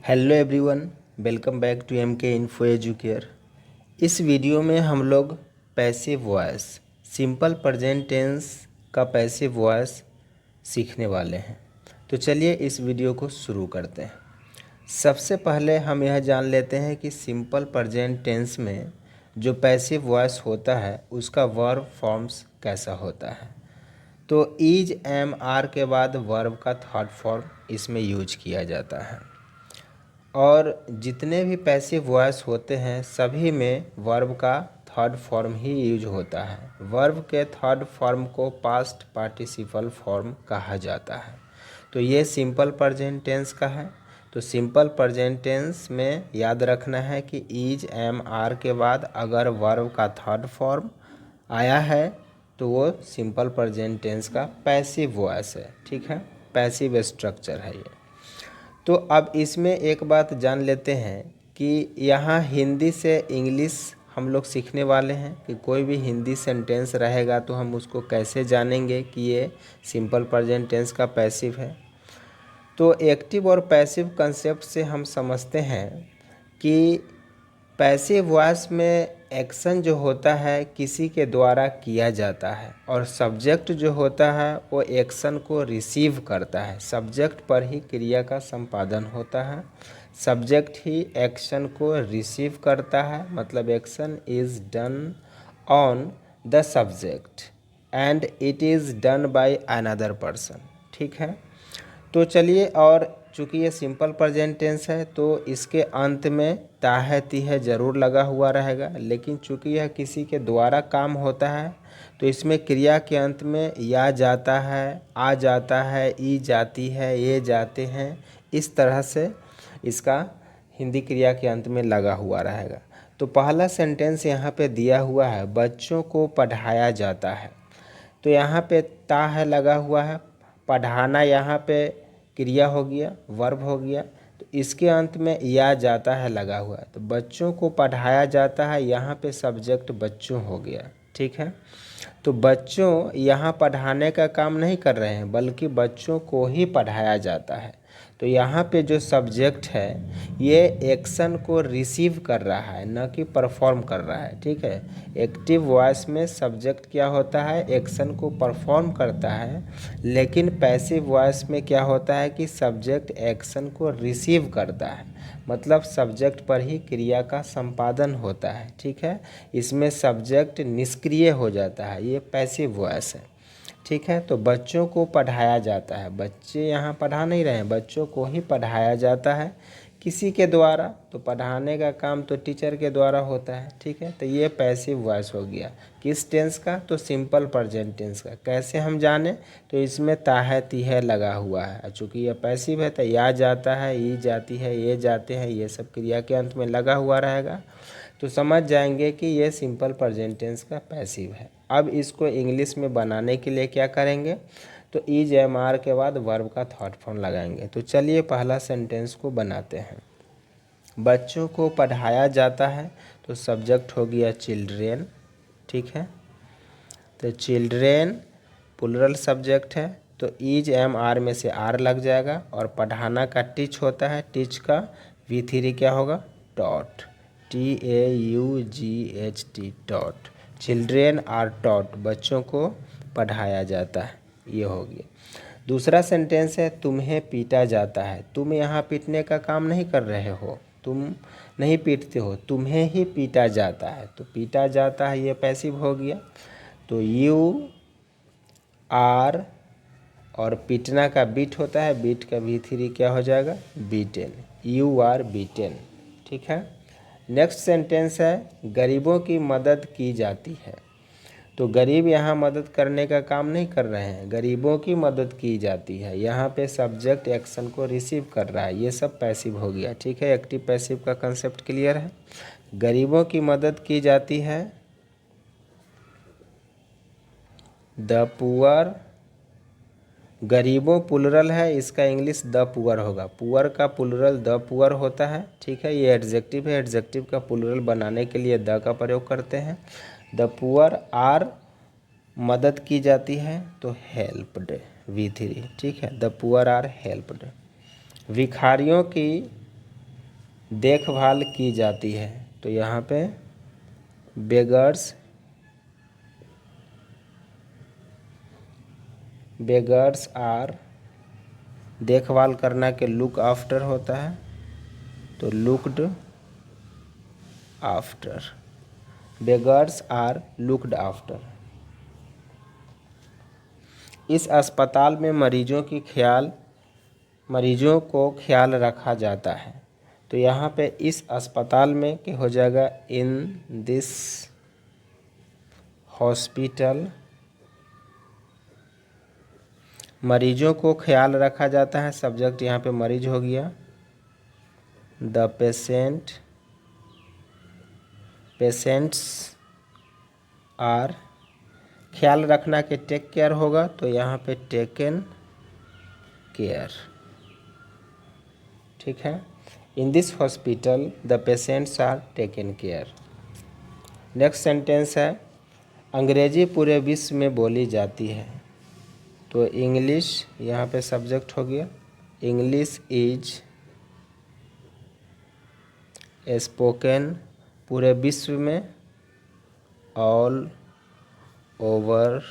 Hello everyone, welcome back to M K info educare. इस video में हम लोग passive voice, simple present tense का पैसिव वॉइस सीखने वाले हैं। तो चलिए इस वीडियो को शुरू करते हैं। सबसे पहले हम यह जान लेते हैं कि सिंपल प्रेजेंट टेंस में जो पैसिव वॉइस होता है उसका वर्ब फॉर्म्स कैसा होता है। तो इज, एम, आर के बाद वर्ब का थर्ड फॉर्म इसमें यूज किया जाता है। और जितने भी पैसिव वॉइस होते हैं सभी में वर्ब का थर्ड फॉर्म ही यूज होता है। वर्ब के थर्ड फॉर्म को पास्ट पार्टिसिपल फॉर्म कहा जाता है। तो ये सिंपल प्रेजेंट टेंस का है। तो सिंपल प्रेजेंट टेंस में याद रखना है कि इज, एम, आर के बाद अगर वर्ब का थर्ड फॉर्म आया है तो वो सिंपल प्रेजेंट टेंस का पैसिव वॉइस है। ठीक है, पैसिव स्ट्रक्चर है ये। तो अब इसमें एक बात जान लेते हैं कि यहाँ हिंदी से इंग्लिश हम लोग सीखने वाले हैं कि कोई भी हिंदी सेंटेंस रहेगा तो हम उसको कैसे जानेंगे कि ये सिंपल प्रेजेंट टेंस का पैसिव है। तो एक्टिव और पैसिव कंसेप्ट से हम समझते हैं कि पैसिव वॉइस में एक्शन जो होता है किसी के द्वारा किया जाता है और सब्जेक्ट जो होता है वो एक्शन को रिसीव करता है। सब्जेक्ट पर ही क्रिया का संपादन होता है, सब्जेक्ट ही एक्शन को रिसीव करता है। मतलब action is done on the subject and it is done by another person. ठीक है, तो चलिए, और चूँकि ये सिंपल प्रेजेंट टेंस है तो इसके अंत में ता है ती है ज़रूर लगा हुआ रहेगा। लेकिन चूँकि यह किसी के द्वारा काम होता है तो इसमें क्रिया के अंत में या जाता है, आ जाता है, ई जाती है, ये जाते हैं। इस तरह से इसका हिंदी क्रिया के अंत में लगा हुआ रहेगा। तो पहला सेंटेंस यहाँ पे दिया हुआ है, बच्चों को पढ़ाया जाता है। तो यहाँ पे ता है लगा हुआ है, पढ़ाना यहाँ पे क्रिया हो गया, वर्ब हो गया। तो इसके अंत में या जाता है लगा हुआ है, तो बच्चों को पढ़ाया जाता है, यहाँ पे सब्जेक्ट बच्चों हो गया। ठीक है, तो बच्चों यहाँ पढ़ाने का काम नहीं कर रहे हैं बल्कि बच्चों को ही पढ़ाया जाता है। तो यहाँ पे जो सब्जेक्ट है ये एक्शन को रिसीव कर रहा है, न कि परफॉर्म कर रहा है। ठीक है, एक्टिव वॉइस में सब्जेक्ट क्या होता है, एक्शन को परफॉर्म करता है। लेकिन पैसिव वॉइस में क्या होता है कि सब्जेक्ट एक्शन को रिसीव करता है। मतलब सब्जेक्ट पर ही क्रिया का संपादन होता है। ठीक है, इसमें सब्जेक्ट निष्क्रिय हो जाता है, ये पैसिव वॉइस है। ठीक है, तो बच्चों को पढ़ाया जाता है, बच्चे यहाँ पढ़ा नहीं रहे हैं, बच्चों को ही पढ़ाया जाता है किसी के द्वारा। तो पढ़ाने का काम तो टीचर के द्वारा होता है। ठीक है, तो ये पैसिव वॉइस हो गया किस टेंस का, तो सिंपल प्रेजेंट टेंस का। कैसे हम जाने, तो इसमें ता है ती है लगा हुआ है। चूँकि यह पैसिव है तो या जाता है, ई जाती है, ये जाते हैं, ये सब क्रिया के अंत में लगा हुआ रहेगा। तो समझ जाएंगे कि ये सिंपल प्रेजेंट टेंस का पैसिव है। अब इसको इंग्लिश में बनाने के लिए क्या करेंगे, तो इज, एम, आर के बाद वर्ब का थर्ड फॉर्म लगाएंगे। तो चलिए पहला सेंटेंस को बनाते हैं। बच्चों को पढ़ाया जाता है, तो सब्जेक्ट हो गया चिल्ड्रेन। ठीक है, तो चिल्ड्रेन प्लुरल सब्जेक्ट है, तो इज, एम, आर में से आर लग जाएगा। और पढ़ाना का टीच होता है, टीच का V3 क्या होगा, taught, TAUGHT, taught. Children are taught, बच्चों को पढ़ाया जाता है, ये हो गया। दूसरा सेंटेंस है तुम्हें पीटा जाता है। तुम यहाँ पीटने का काम नहीं कर रहे हो, तुम नहीं पीटते हो, तुम्हें ही पीटा जाता है। तो पीटा जाता है ये पैसिव हो गया। तो यू आर, और पीटना का बीट होता है, बीट का V3 क्या हो जाएगा, बीटेन, यू आर बीटेन। ठीक है, नेक्स्ट सेंटेंस है गरीबों की मदद की जाती है। तो गरीब यहाँ मदद करने का काम नहीं कर रहे हैं, गरीबों की मदद की जाती है। यहाँ पे सब्जेक्ट एक्शन को रिसीव कर रहा है, ये सब पैसिव हो गया। ठीक है, एक्टिव पैसिव का कंसेप्ट क्लियर है। गरीबों की मदद की जाती है, द पुअर, गरीबों प्लुरल है, इसका इंग्लिश द पुअर होगा। पुअर का प्लुरल द पुअर होता है। ठीक है, ये एडजेक्टिव है, एडजेक्टिव का प्लुरल बनाने के लिए द का प्रयोग करते हैं। द पुअर आर, मदद की जाती है तो हेल्प्ड, V3। ठीक है, द पुअर आर हेल्प्ड। भिखारियों की देखभाल की जाती है। तो यहाँ पे बेगर्स आर, देखभाल करना के लुक आफ्टर होता है, तो looked after, beggars are looked after. इस अस्पताल में मरीजों को ख्याल रखा जाता है। तो यहाँ पे इस अस्पताल में क्या हो जाएगा, इन दिस हॉस्पिटल, मरीजों को ख्याल रखा जाता है, सब्जेक्ट यहाँ पे मरीज हो गया। द पेशेंट्स आर, ख्याल रखना के टेक केयर होगा, तो यहाँ पे टेकन केयर। ठीक है, in this hospital the patients are taken care. Next sentence है, अंग्रेजी पूरे विश्व में बोली जाती है। तो इंग्लिश यहाँ पे सब्जेक्ट हो गया, इंग्लिश इज स्पोकन पूरे विश्व में, ऑल ओवर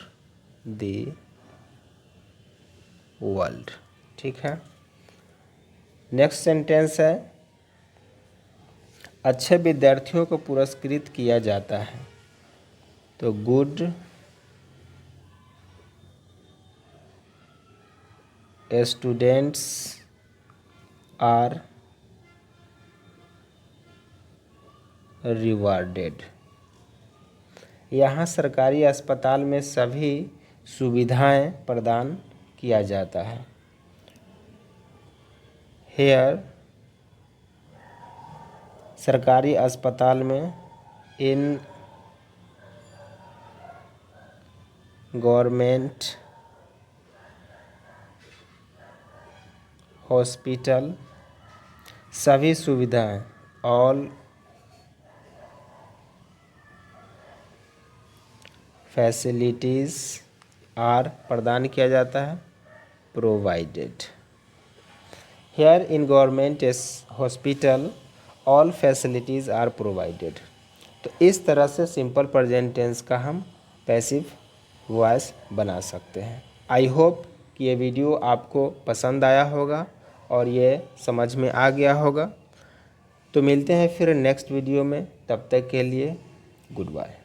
द वर्ल्ड। ठीक है, नेक्स्ट सेंटेंस है, अच्छे विद्यार्थियों को पुरस्कृत किया जाता है। तो गुड स्टूडेंट्स आर रिवार्डेड। यहाँ सरकारी अस्पताल में सभी सुविधाएं प्रदान किया जाता है। हेयर, सरकारी अस्पताल में, इन गवर्नमेंट हॉस्पिटल, सभी सुविधाएं, ऑल फैसिलिटीज़ आर प्रदान किया जाता है, provided. Here in government hospital all facilities are provided. तो इस तरह से सिंपल प्रेजेंट टेंस का हम पैसिव वॉइस बना सकते हैं। आई होप कि ये वीडियो आपको पसंद आया होगा और ये समझ में आ गया होगा। तो मिलते हैं फिर नेक्स्ट वीडियो में, तब तक के लिए गुड बाय।